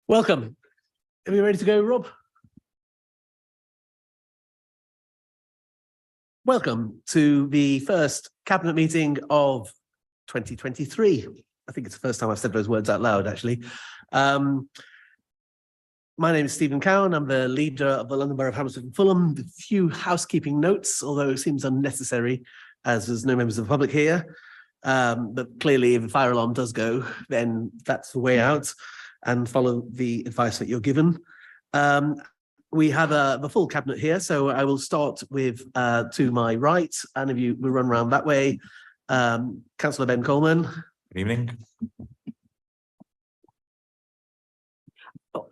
Welcome. Are we ready to go, Rob? Welcome to the first Cabinet meeting of 2023. I think it's the first time I've said those words out loud, actually. My name is Stephen Cowan. I'm the leader of the London Borough of Hammersmith and Fulham. A few housekeeping notes, although it seems unnecessary as there's no members of the public here. But clearly, if a fire alarm does go, then that's the way out, and follow the advice that you're given. We have the full cabinet here, so I will start with to my right, and if you will run around that way, Councillor Ben Coleman. Good evening.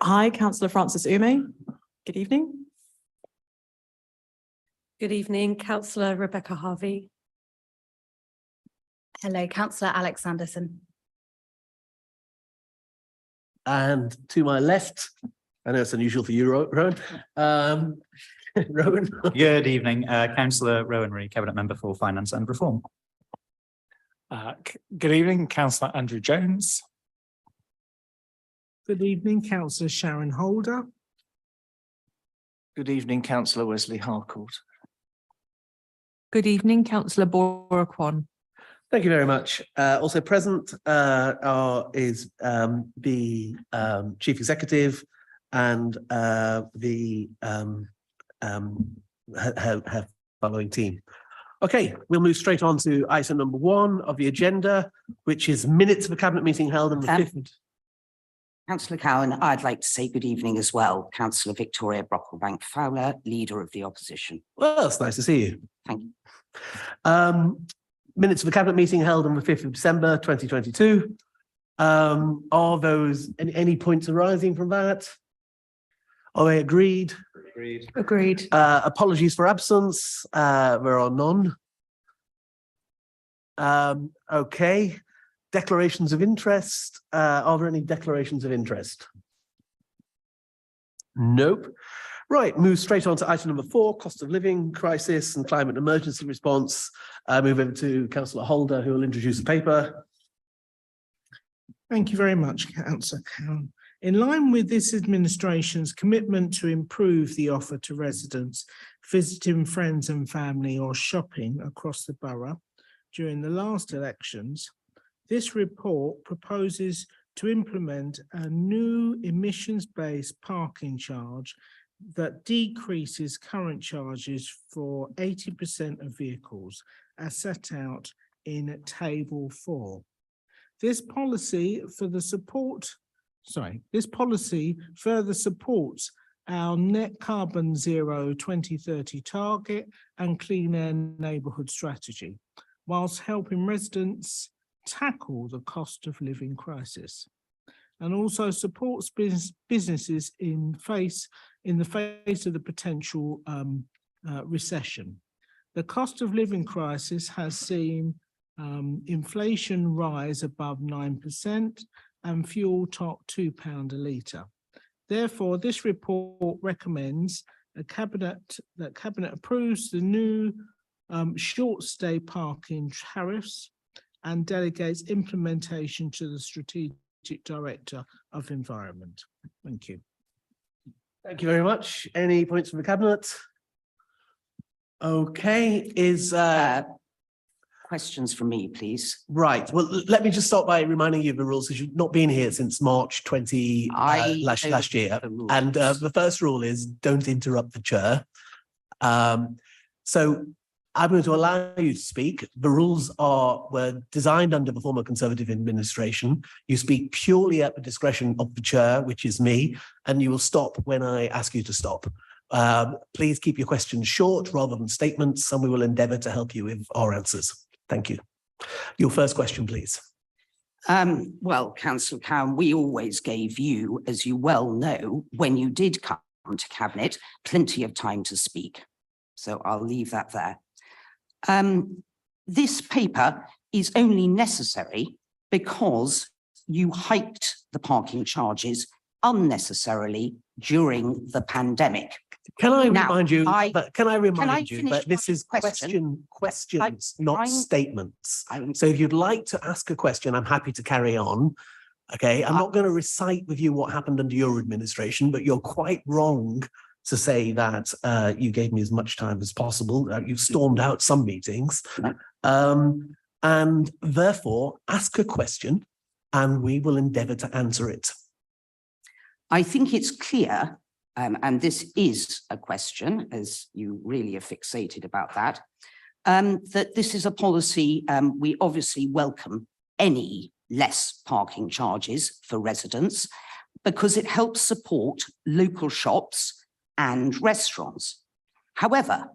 Hi, Councillor Francis Ume. Good evening. Good evening, Councillor Rebecca Harvey. Hello, Councillor Alex Anderson. And to my left, I know it's unusual for you, Rowan. Rowan. Good evening, Councillor Rowan Ree, Cabinet Member for Finance and Reform. Good evening, Councillor Andrew Jones. Good evening, Councillor Sharon Holder. Good evening, Councillor Wesley Harcourt. Good evening, Councillor Bora Kwan. Thank you very much. Also present is the Chief Executive and the her following team. Okay, we'll move straight on to item number 1 of the agenda, which is minutes of a Cabinet meeting held on the 5th. Councillor Cowan, I'd like to say good evening as well. Councillor Victoria Brocklebank Fowler, Leader of the Opposition. Well, it's nice to see you. Thank you. Minutes of the Cabinet meeting held on the 5th of December 2022. Are those any points arising from that? Are they agreed? Agreed. Apologies for absence. There are none. Okay. Declarations of interest. Are there any declarations of interest? Nope. Right, move straight on to item number 4, cost of living crisis and climate emergency response. Move over to Councillor Holder, who will introduce the paper. Thank you very much, Councillor Cowan. In line with this administration's commitment to improve the offer to residents visiting friends and family or shopping across the borough during the last elections, this report proposes to implement a new emissions-based parking charge that decreases current charges for 80% of vehicles as set out in table 4. This policy further supports our net carbon zero 2030 target and clean air neighbourhood strategy, whilst helping residents tackle the cost of living crisis, and also supports businesses in the face of the potential recession. The cost of living crisis has seen inflation rise above 9% and fuel top £2 a litre. Therefore, this report recommends that Cabinet approves the new short stay parking tariffs and delegates implementation to the Strategic Director of Environment. Thank you. Thank you very much. Any points from the Cabinet? Okay, Questions from me, please. right. Well, let me just start by reminding you of the rules, because you've not been here since March 20 last year. And the first rule is don't interrupt the chair. So I'm going to allow you to speak. The rules were designed under the former Conservative administration. You speak purely at the discretion of the chair, which is me, and you will stop when I ask you to stop. Please keep your questions short rather than statements, and we will endeavour to help you with our answers. Thank you. Your first question, please. Well, Councillor Cowan, we always gave you, as you well know, when you did come to Cabinet, plenty of time to speak. So I'll leave that there. This paper is only necessary because you hiked the parking charges unnecessarily during the pandemic. Can I Now, remind you? I- Can I remind you finish that this my is question? questions, not I'm- statements. I'm- So if you'd like to ask a question, I'm happy to carry on. Okay, I'm not going to recite with you what happened under your administration, but you're quite wrong to say that you gave me as much time as possible. You stormed out some meetings, and therefore ask a question, and we will endeavour to answer it. I think it's clear, and this is a question, as you really are fixated about that, that this is a policy we obviously welcome any less parking charges for residents because it helps support local shops and restaurants. However,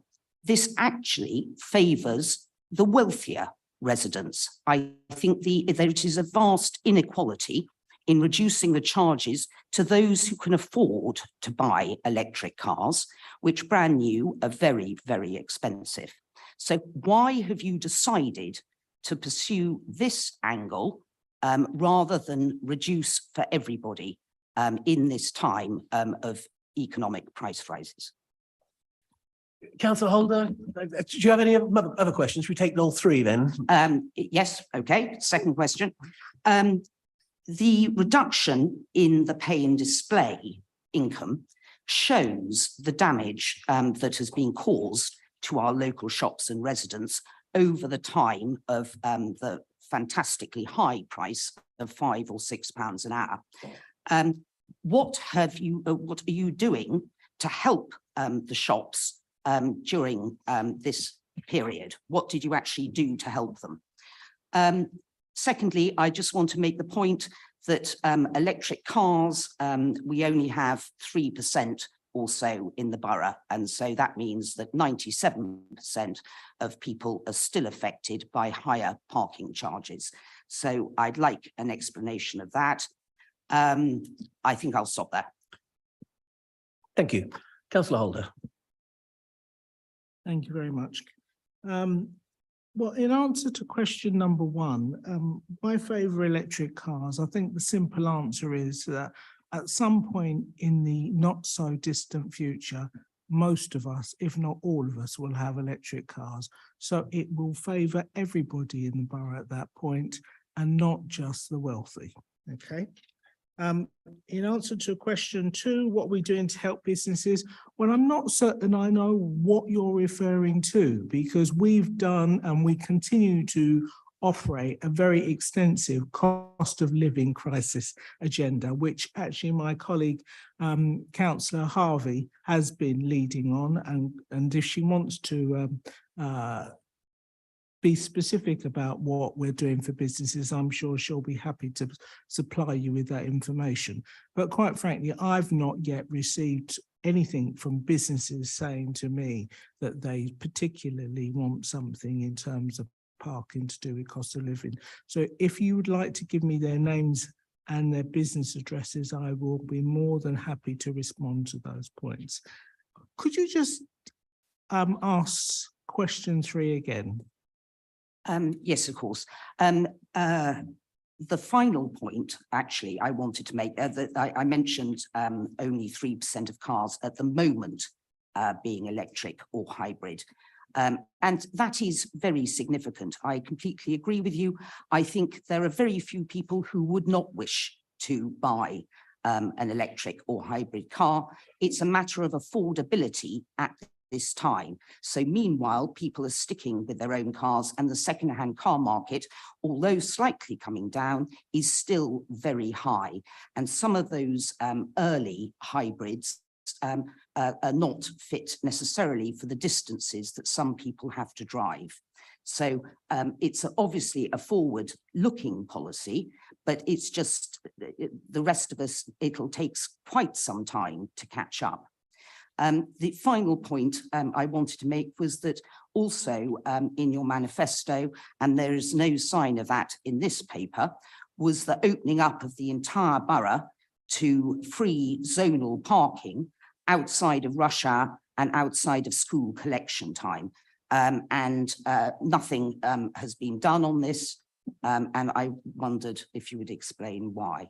this actually favours the wealthier residents. I think there is a vast inequality in reducing the charges to those who can afford to buy electric cars, which brand new are very, very expensive. So why have you decided to pursue this angle rather than reduce for everybody in this time of economic price rises? Councillor Holder, do you have any other questions? Should we take all three then? Yes, okay. Second question. The reduction in the pay and display income shows the damage that has been caused to our local shops and residents over the time of the fantastically high price of £5 or £6 an hour. What are you doing to help the shops during this period? What did you actually do to help them? Secondly, I just want to make the point that electric cars, we only have 3% or so in the borough. And so that means that 97% of people are still affected by higher parking charges. So I'd like an explanation of that. I think I'll stop there. Thank you. Councillor Holder. Thank you very much. Well, in answer to question number one, why favour electric cars? I think the simple answer is that at some point in the not so distant future, most of us, if not all of us, will have electric cars. So it will favour everybody in the borough at that point and not just the wealthy. Okay. In answer to question two, what are we doing to help businesses? Well, I'm not certain I know what you're referring to, because we've done and we continue to operate a very extensive cost of living crisis agenda, which actually my colleague, Councillor Harvey, has been leading on. And if she wants to be specific about what we're doing for businesses, I'm sure she'll be happy to supply you with that information. But quite frankly, I've not yet received anything from businesses saying to me that they particularly want something in terms of parking to do with cost of living. So if you would like to give me their names and their business addresses, I will be more than happy to respond to those points. Could you just ask question 3 again? Yes, of course. The final point, actually, I wanted to make, that I mentioned only 3% of cars at the moment being electric or hybrid. And that is very significant. I completely agree with you. I think there are very few people who would not wish to buy an electric or hybrid car. It's a matter of affordability at this time. So meanwhile, people are sticking with their own cars, and the second-hand car market, although slightly coming down, is still very high. And some of those early hybrids are not fit necessarily for the distances that some people have to drive. So it's obviously a forward-looking policy, but it's just the rest of us, it'll take quite some time to catch up. The final point I wanted to make was that also in your manifesto, and there is no sign of that in this paper, was the opening up of the entire borough to free zonal parking outside of rush hour and outside of school collection time. And nothing has been done on this. And I wondered if you would explain why.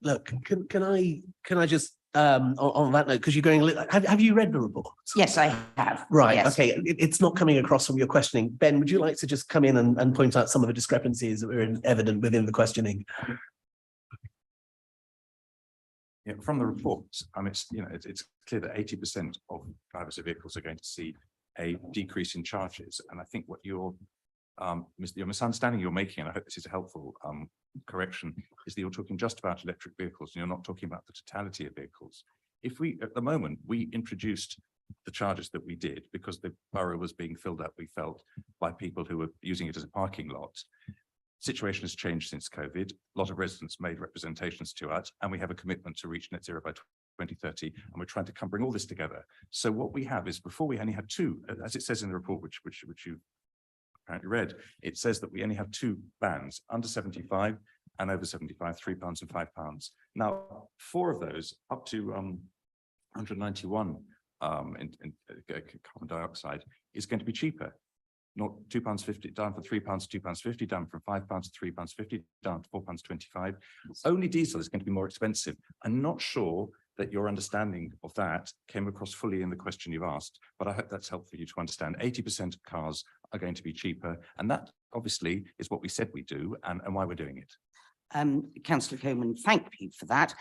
Look, can I just on that note, because you're going, have you read the report? Yes, I have. Right. Yes. Okay. It's not coming across from your questioning. Ben, would you like to just come in and point out some of the discrepancies that were evident within the questioning? Yeah, from the reports, it's clear that 80% of drivers of vehicles are going to see a decrease in charges. And I think what your misunderstanding you're making, and I hope this is a helpful correction, is that you're talking just about electric vehicles and you're not talking about the totality of vehicles. If we, at the moment, we introduced the charges that we did because the borough was being filled up, we felt, by people who were using it as a parking lot. Situation has changed since COVID. A lot of residents made representations to us, and we have a commitment to reach net zero by 2030, and we're trying to bring all this together. So what we have is, before we only had two, as it says in the report, which you apparently read, it says that we only have two bands, under 75 and over 75, £3 and £5. Now, four of those, up to 191 in carbon dioxide, is going to be cheaper. Not £2.50, down from £3 to £2.50, down from £5 to £3.50, down to £4.25. Only diesel is going to be more expensive. I'm not sure that your understanding of that came across fully in the question you've asked, but I hope that's helpful for you to understand. 80% of cars are going to be cheaper, and that obviously is what we said we do and why we're doing it. Councillor Coleman, thank you for that.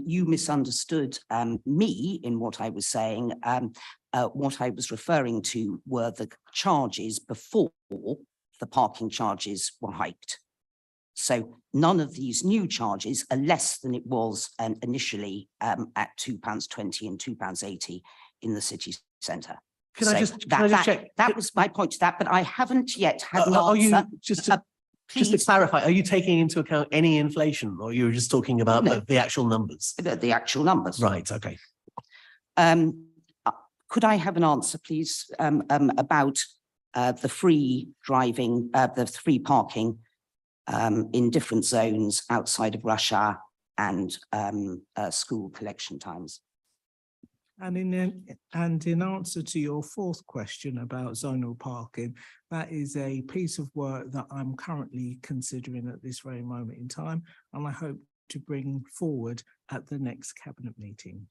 You misunderstood me in what I was saying. What I was referring to were the charges before the parking charges were hiked. So none of these new charges are less than it was initially at £2.20 and £2.80 in the city centre. Can I just check? That was my point to that, but I haven't yet had an answer. Just to clarify, are you taking into account any inflation, or you're just talking about the actual numbers? The actual numbers. Right, okay. Could I have an answer, please, about the free driving, the free parking in different zones outside of rush hour and school collection times? And in answer to your fourth question about zonal parking, that is a piece of work that I'm currently considering at this very moment in time, and I hope to bring forward at the next cabinet meeting.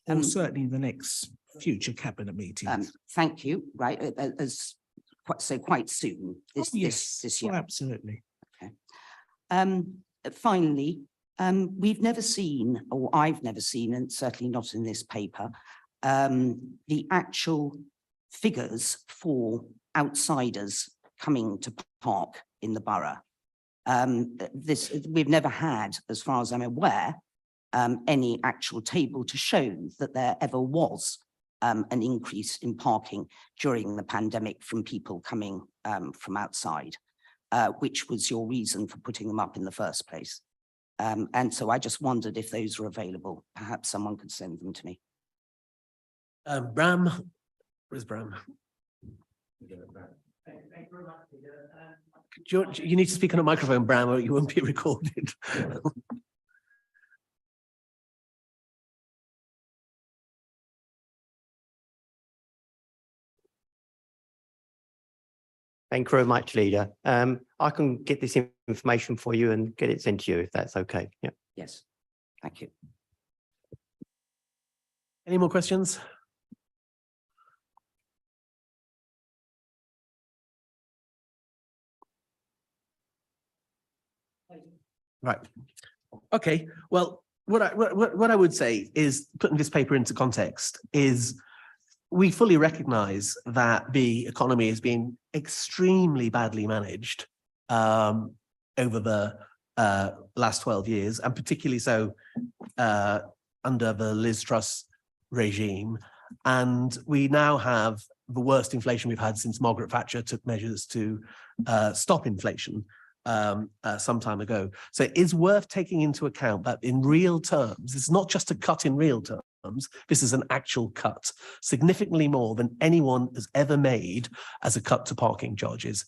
Or certainly the next future cabinet meeting. Thank you. Right, quite soon this year. Oh, absolutely. Okay. Finally, we've never seen, or I've never seen, and certainly not in this paper, the actual figures for outsiders coming to park in the borough. We've never had, as far as I'm aware, any actual table to show that there ever was an increase in parking during the pandemic from people coming from outside, which was your reason for putting them up in the first place. And so I just wondered if those were available. Perhaps someone could send them to me. Bram, where's Bram? You need to speak on a microphone, Bram, or you won't be recorded. Thank you very much, Leader. I can get this information for you and get it sent to you if that's okay. Yeah. Yes, thank you. Any more questions? Right. Okay. Well, what I would say is, putting this paper into context, is we fully recognize that the economy has been extremely badly managed over the last 12 years, and particularly so under the Liz Truss regime. And we now have the worst inflation we've had since Margaret Thatcher took measures to stop inflation some time ago. So it is worth taking into account that in real terms, it's not just a cut in real terms, this is an actual cut, significantly more than anyone has ever made as a cut to parking charges.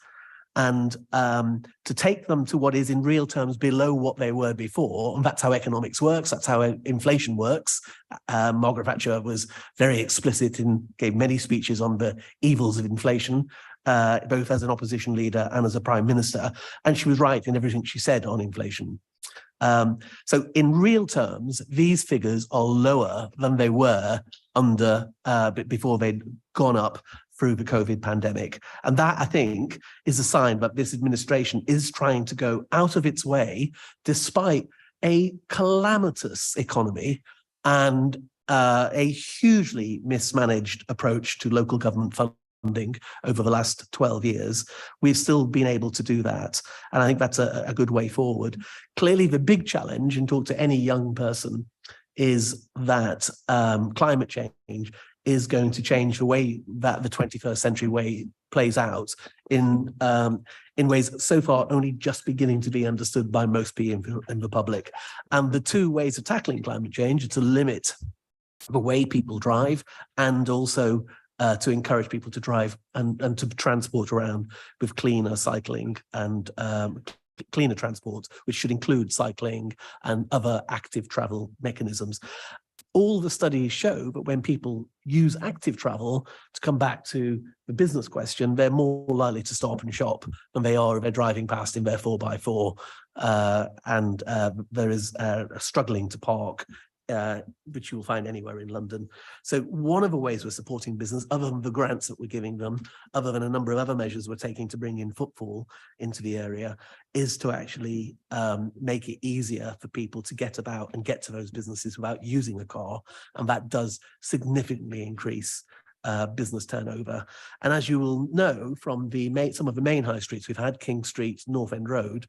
And to take them to what is in real terms below what they were before, and that's how economics works, that's how inflation works. Margaret Thatcher was very explicit and gave many speeches on the evils of inflation, both as an opposition leader and as a prime minister, and she was right in everything she said on inflation. So in real terms, these figures are lower than they were under before they'd gone up through the COVID pandemic. And that, I think, is a sign that this administration is trying to go out of its way, despite a calamitous economy and a hugely mismanaged approach to local government funding over the last 12 years, we've still been able to do that. And I think that's a good way forward. Clearly, the big challenge, and talk to any young person, is that climate change is going to change the way that the 21st century way plays out in ways so far only just beginning to be understood by most people in the public. And the two ways of tackling climate change are to limit the way people drive and also to encourage people to drive and to transport around with cleaner cycling and cleaner transport, which should include cycling and other active travel mechanisms. All the studies show that when people use active travel, to come back to the business question, they're more likely to stop and shop than they are if they're driving past in their 4x4 and there is struggling to park, which you will find anywhere in London. So one of the ways we're supporting business, other than the grants that we're giving them, other than a number of other measures we're taking to bring in footfall into the area, is to actually make it easier for people to get about and get to those businesses without using a car. And that does significantly increase business turnover. And as you will know from some of the main high streets we've had, King Street, North End Road,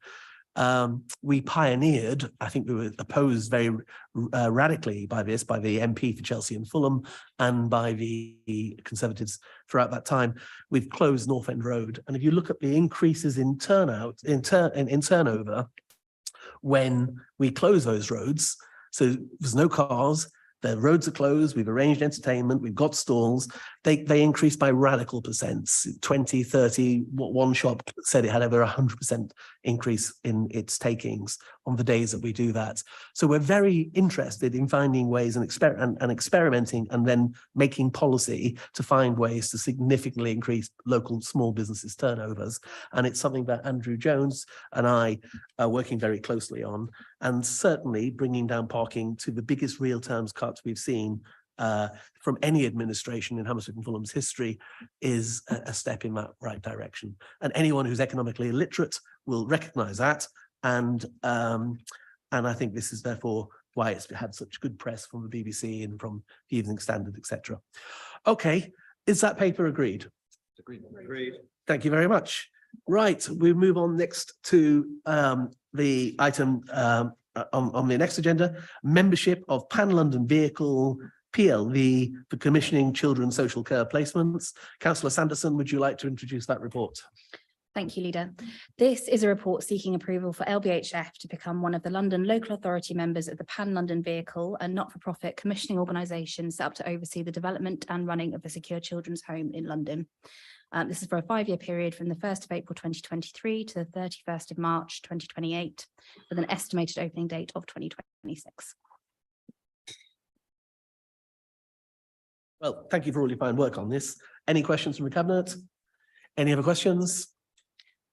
we pioneered, I think we were opposed very radically by the MP for Chelsea and Fulham and by the Conservatives throughout that time. We've closed North End Road. And if you look at the increases in turnout, in turnover, when we close those roads, so there's no cars, the roads are closed, we've arranged entertainment, we've got stalls, they increased by radical percents, 20, 30, one shop said it had over 100% increase in its takings on the days that we do that. So we're very interested in finding ways and experimenting and then making policy to find ways to significantly increase local small businesses turnovers. And it's something that Andrew Jones and I are working very closely on, and certainly bringing down parking to the biggest real terms cuts we've seen from any administration in Hammersmith and Fulham's history is a step in that right direction. And anyone who's economically illiterate will recognize that. And I think this is therefore why it's had such good press from the BBC and from the Evening Standard, etc. Okay, is that paper agreed? Agreed. Thank you very much. Right, we move on next to the item on the next agenda, membership of Pan-London Vehicle PLV for commissioning children's social care placements. Councillor Sanderson, would you like to introduce that report? Thank you, Leader. This is a report seeking approval for LBHF to become one of the London Local Authority members of the Pan-London Vehicle, a not-for-profit commissioning organisation set up to oversee the development and running of a secure children's home in London. This is for a 5-year period from the 1st of April 2023 to the 31st of March 2028, with an estimated opening date of 2026. Well, thank you for all your fine work on this. Any questions from the Cabinet? Any other questions?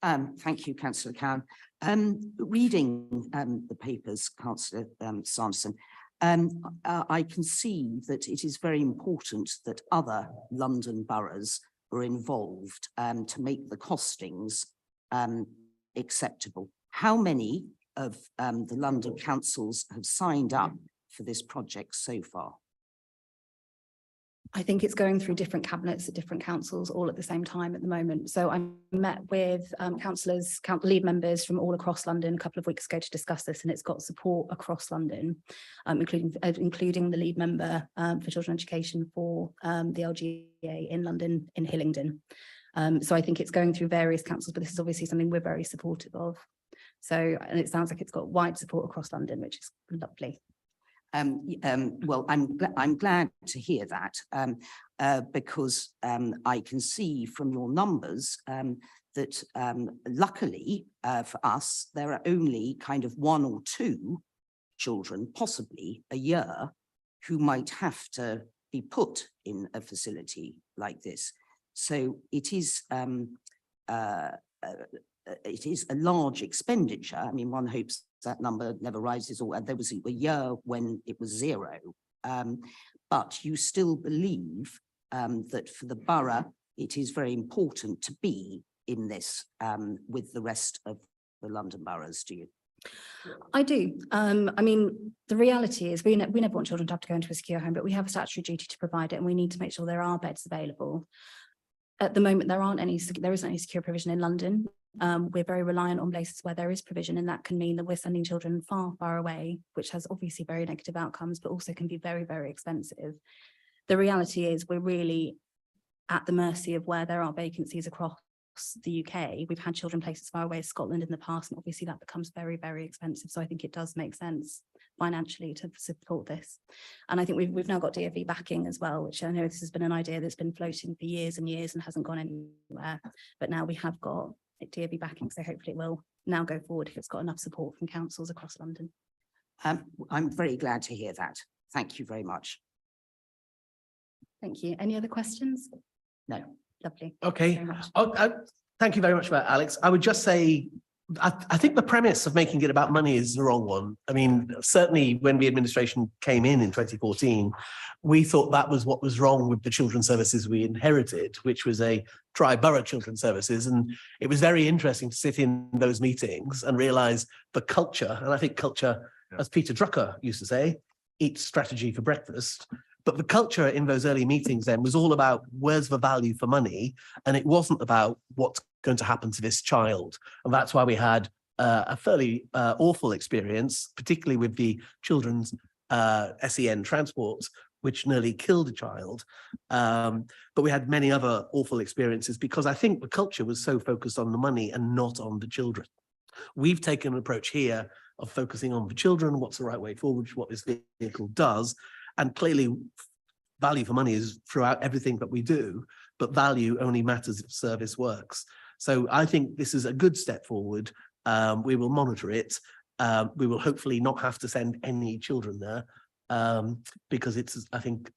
Thank you, Councillor Cowan. Reading the papers, Councillor Sanderson, I can see that it is very important that other London boroughs are involved to make the costings acceptable. How many of the London councils have signed up for this project so far? I think it's going through different cabinets at different councils all at the same time at the moment. So I met with lead members from all across London a couple of weeks ago to discuss this, and it's got support across London, including the lead member for children education for the LGA in London, in Hillingdon. So I think it's going through various councils, but this is obviously something we're very supportive of. So, and it sounds like it's got wide support across London, which is lovely. Well, I'm glad to hear that because I can see from your numbers that luckily for us, there are only kind of 1 or 2 children, possibly a year, who might have to be put in a facility like this. So it is a large expenditure. I mean, one hopes that number never rises, or there was a year when it was 0. But you still believe that for the borough, it is very important to be in this with the rest of the London boroughs, do you? I do. I mean, the reality is we never want children to have to go into a secure home, but we have a statutory duty to provide it, and we need to make sure there are beds available. At the moment, there isn't any secure provision in London. We're very reliant on places where there is provision, and that can mean that we're sending children far, far away, which has obviously very negative outcomes, but also can be very, very expensive. The reality is we're really at the mercy of where there are vacancies across the UK. We've had children placed as far away as Scotland in the past, and obviously that becomes very, very expensive. So I think it does make sense financially to support this. And I think we've now got DfE backing as well, which I know this has been an idea that's been floating for years and years and hasn't gone anywhere. But now we have got DfE backing, so hopefully it will now go forward if it's got enough support from councils across London. I'm very glad to hear that. Thank you very much. Thank you. Any other questions? No. Lovely. Okay. Thank you very much for that, Alex. I would just say, I think the premise of making it about money is the wrong one. I mean, certainly when the administration came in 2014, we thought that was what was wrong with the children's services we inherited, which was a tri-borough children's services. And it was very interesting to sit in those meetings and realize the culture. And I think culture, as Peter Drucker used to say, eats strategy for breakfast. But the culture in those early meetings then was all about where's the value for money, and it wasn't about what's going to happen to this child. And that's why we had a fairly awful experience, particularly with the children's SEN transport, which nearly killed a child. But we had many other awful experiences because I think the culture was so focused on the money and not on the children. We've taken an approach here of focusing on the children, what's the right way forward, what this vehicle does. And clearly, value for money is throughout everything that we do, but value only matters if service works. So I think this is a good step forward. We will monitor it. We will hopefully not have to send any children there because it's, I think,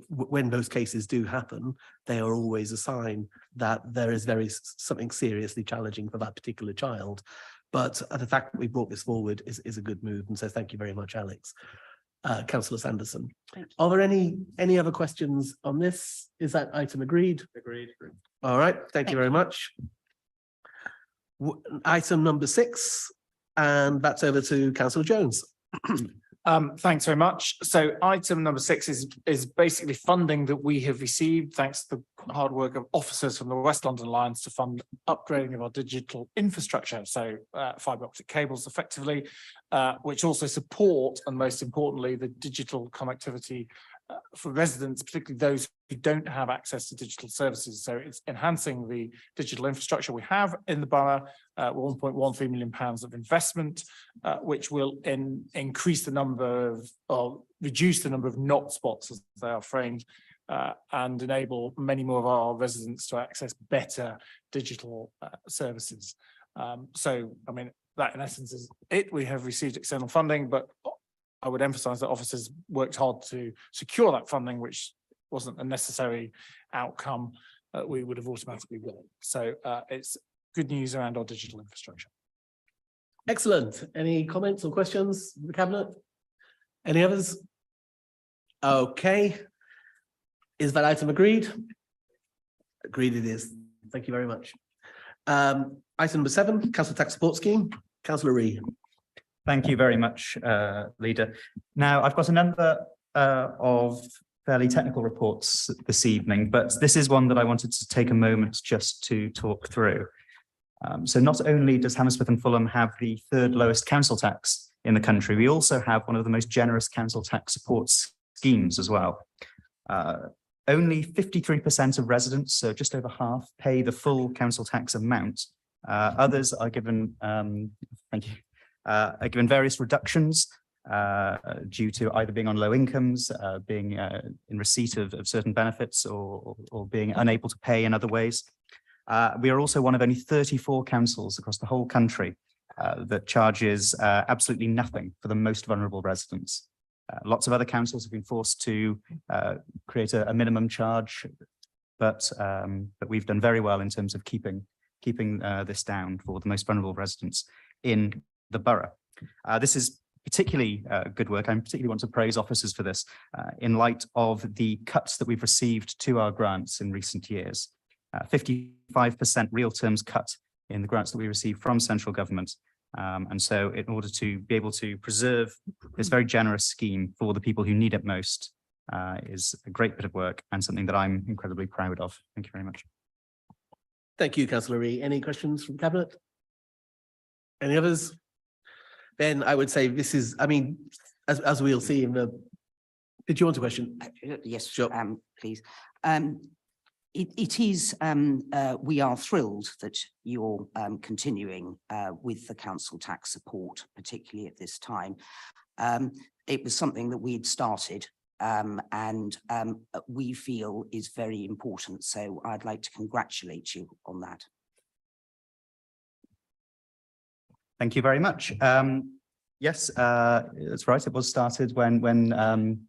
when those cases do happen, they are always a sign that there is something seriously challenging for that particular child. But the fact that we brought this forward is a good move. And so thank you very much, Alex. Councillor Sanderson. Are there any other questions on this? Is that item agreed? Agreed. All right, thank you very much. Item number 6, and that's over to Councillor Jones. Thanks very much. So item number 6 is basically funding that we have received thanks to the hard work of officers from the West London Alliance to fund upgrading of our digital infrastructure. So fibre optic cables effectively, which also support, and most importantly, the digital connectivity for residents, particularly those who don't have access to digital services. So it's enhancing the digital infrastructure we have in the borough, £1.13 million of investment, which will increase the number of, reduce the number of not spots as they are framed, and enable many more of our residents to access better digital services. So, I mean, that in essence is it. We have received external funding, but I would emphasise that officers worked hard to secure that funding, which wasn't a necessary outcome we would have automatically got. So it's good news around our digital infrastructure. Excellent. Any comments or questions from the Cabinet? Any others? Okay. Is that item agreed? Agreed it is. Thank you very much. Item number 7, Council Tax Support Scheme. Councillor Ree. Thank you very much, Leader. Now, I've got a number of fairly technical reports this evening, but this is one that I wanted to take a moment just to talk through. So not only does Hammersmith and Fulham have the 3rd lowest council tax in the country, we also have one of the most generous council tax support schemes as well. Only 53% of residents, so just over half, pay the full council tax amount. Others are given, thank you, are given various reductions due to either being on low incomes, being in receipt of certain benefits, or being unable to pay in other ways. We are also one of only 34 councils across the whole country that charges absolutely nothing for the most vulnerable residents. Lots of other councils have been forced to create a minimum charge, but we've done very well in terms of keeping this down for the most vulnerable residents in the borough. This is particularly good work. I particularly want to praise officers for this in light of the cuts that we've received to our grants in recent years. 55% real terms cut in the grants that we receive from central government, And so in order to be able to preserve this very generous scheme for the people who need it most is a great bit of work and something that I'm incredibly proud of. Thank you very much. Thank you, Councillor Ree. Any questions from Cabinet? Any others? Then I would say this is, I mean, as we'll see in the, did you want a question? Yes, Sure. please. It is, we are thrilled that you're continuing with the council tax support, particularly at this time. It was something that we'd started and we feel is very important. So I'd like to congratulate you on that. Thank you very much. Yes, that's right. It was started when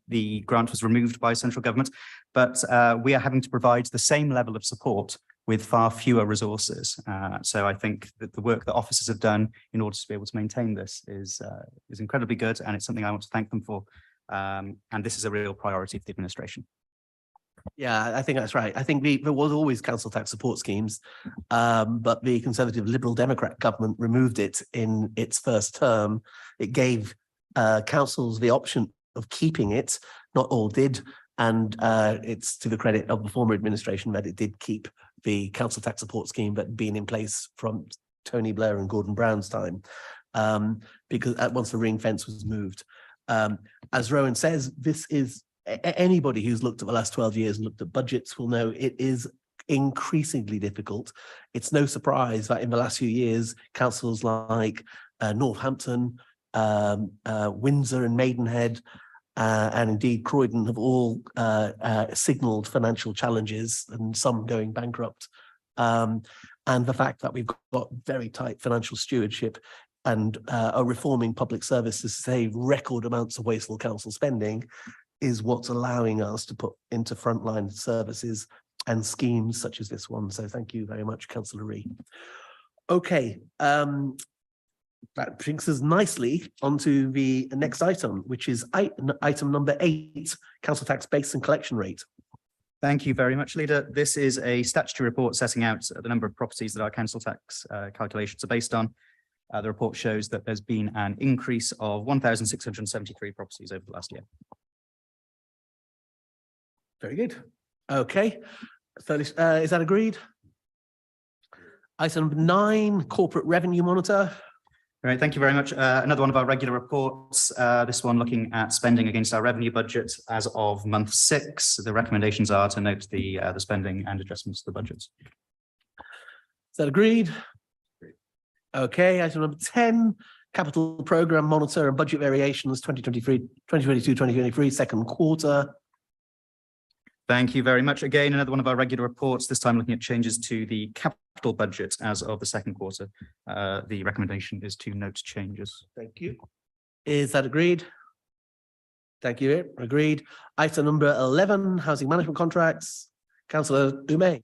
the grant was removed by central government, but we are having to provide the same level of support with far fewer resources. So I think that the work that officers have done in order to be able to maintain this is incredibly good, and it's something I want to thank them for. And this is a real priority for the administration. Yeah, I think that's right. I think there was always council tax support schemes, but the Conservative Liberal Democrat government removed it in its first term. It gave councils the option of keeping it. Not all did, and it's to the credit of the former administration that it did keep the council tax support scheme that had been in place from Tony Blair and Gordon Brown's time, because once the ring fence was moved. As Rowan says, this is anybody who's looked at the last 12 years and looked at budgets will know it is increasingly difficult. It's no surprise that in the last few years, councils like Northampton, Windsor and Maidenhead, and indeed Croydon have all signalled financial challenges and some going bankrupt. And the fact that we've got very tight financial stewardship and are reforming public services to save record amounts of wasteful council spending is what's allowing us to put into frontline services and schemes such as this one. So thank you very much, Councillor Ree. Okay, that brings us nicely onto the next item, which is item number 8, council tax base and collection rate. Thank you very much, Leader. This is a statutory report setting out the number of properties that our council tax calculations are based on. The report shows that there's been an increase of 1,673 properties over the last year. Very good. Okay. So is that agreed? Item 9, corporate revenue monitor. All right, thank you very much. Another one of our regular reports, this one looking at spending against our revenue budget as of month 6. The recommendations are to note the spending and adjustments to the budgets. Is that agreed? Okay, item number 10, capital program monitor and budget variations 2022-2023 second quarter. Thank you very much. Again, another one of our regular reports, this time looking at changes to the capital budget as of the second quarter. The recommendation is to note changes. Thank you. Is that agreed? Thank you. Agreed. Item number 11, housing management contracts. Councillor Umeh.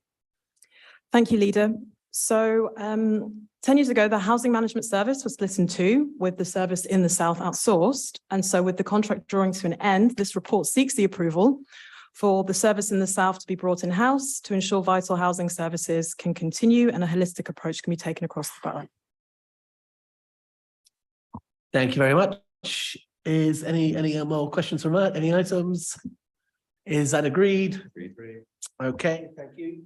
Thank you, Leader. So 10 years ago, the housing management service was listened to with the service in the South outsourced. And so with the contract drawing to an end, this report seeks the approval for the service in the South to be brought in-house to ensure vital housing services can continue and a holistic approach can be taken across the borough. Thank you very much. Is any more questions from that? Any items? Is that agreed? Agreed. Okay, thank you.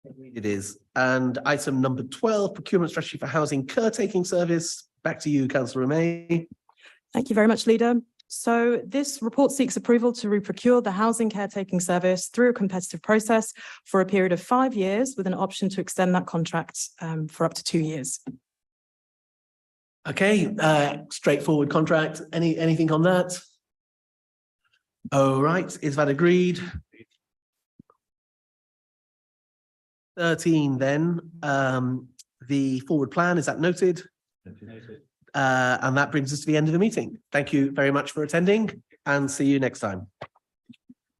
Agreed it is. And item number 12, procurement strategy for housing caretaking service. Back to you, Councillor Umeh. Thank you very much, Leader. So this report seeks approval to reprocure the housing caretaking service through a competitive process for a period of 5 years with an option to extend that contract for up to 2 years. Okay, straightforward contract. Anything on that? All right, is that agreed? 13 then, the forward plan, is that noted? Noted. And that brings us to the end of the meeting. Thank you very much for attending and see you next time.